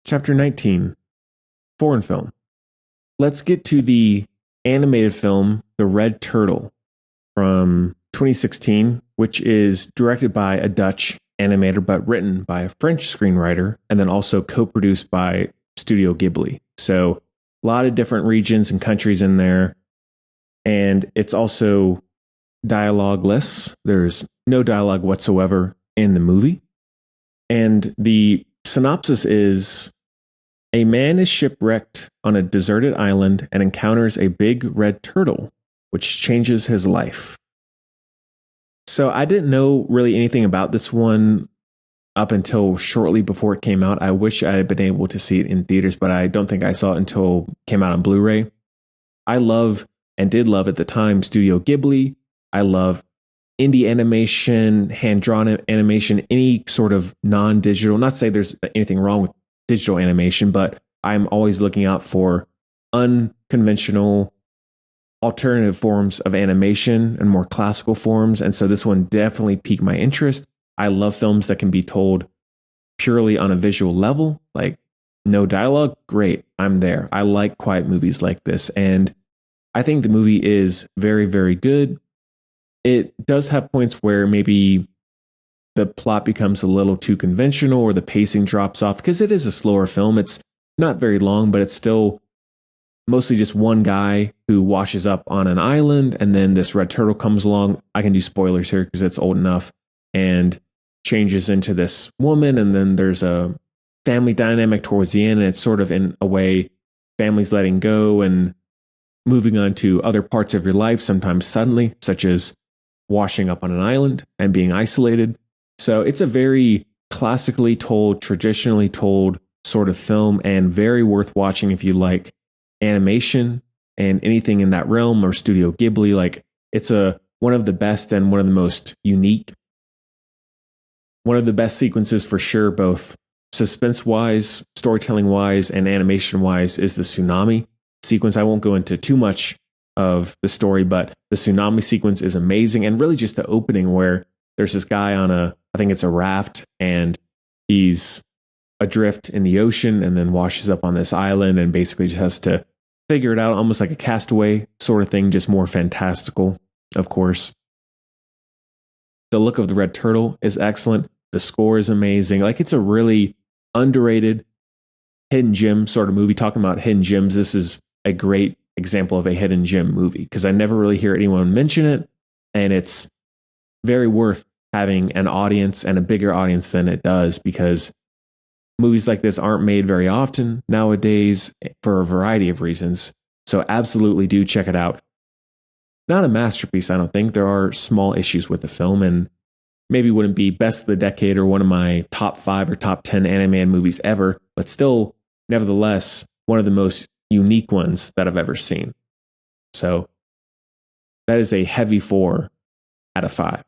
Chapter 19, Foreign Film. Let's get to the animated film, The Red Turtle, from 2016, which is directed by a Dutch animator, but written by a French screenwriter, and then also co-produced by Studio Ghibli. So a lot of different regions and countries in there. And it's also dialogueless. There's no dialogue whatsoever in the movie. And the synopsis is: a man is shipwrecked on a deserted island and encounters a big red turtle, which changes his life. So I didn't know really anything about this one up until shortly before it came out. I wish I had been able to see it in theaters, but I don't think I saw it until it came out on Blu-ray. I love and did love at the time Studio Ghibli. I love indie animation, hand-drawn animation, any sort of non-digital. Not to say there's anything wrong with digital animation, but I'm always looking out for unconventional alternative forms of animation and more classical forms. And so this one definitely piqued my interest. I love films that can be told purely on a visual level, like no dialogue. Great, I'm there. I like quiet movies like this. And I think the movie is very, very good. It does have points where maybe the plot becomes a little too conventional or the pacing drops off, because it is a slower film. It's not very long, but it's still mostly just one guy who washes up on an island, and then this red turtle comes along. I can do spoilers here because it's old enough, and changes into this woman, and then there's a family dynamic towards the end, and it's sort of in a way families letting go and moving on to other parts of your life, sometimes suddenly, such as washing up on an island and being isolated. So it's a very classically told, traditionally told sort of film, and very worth watching if you like animation and anything in that realm, or Studio Ghibli. Like, it's one of the best and one of the most unique, one of the best sequences for sure, both suspense wise, storytelling wise, and animation wise, is the tsunami sequence. I won't go into too much of the story, but the tsunami sequence is amazing. And really just the opening where there's this guy on I think it's a raft, and he's adrift in the ocean and then washes up on this island and basically just has to figure it out, almost like a Castaway sort of thing, just more fantastical, of course. The look of the red turtle is excellent. The score is amazing. Like, it's a really underrated hidden gem sort of movie. Talking about hidden gems, this is a great example of a hidden gem movie, because I never really hear anyone mention it, and it's very worth having an audience, and a bigger audience than it does, because movies like this aren't made very often nowadays for a variety of reasons. So absolutely do check it out. Not a masterpiece, I don't think. There are small issues with the film, and maybe wouldn't be best of the decade or one of my top 5 or top 10 animated movies ever, but still, nevertheless, one of the most unique ones that I've ever seen. So that is a heavy 4 out of 5.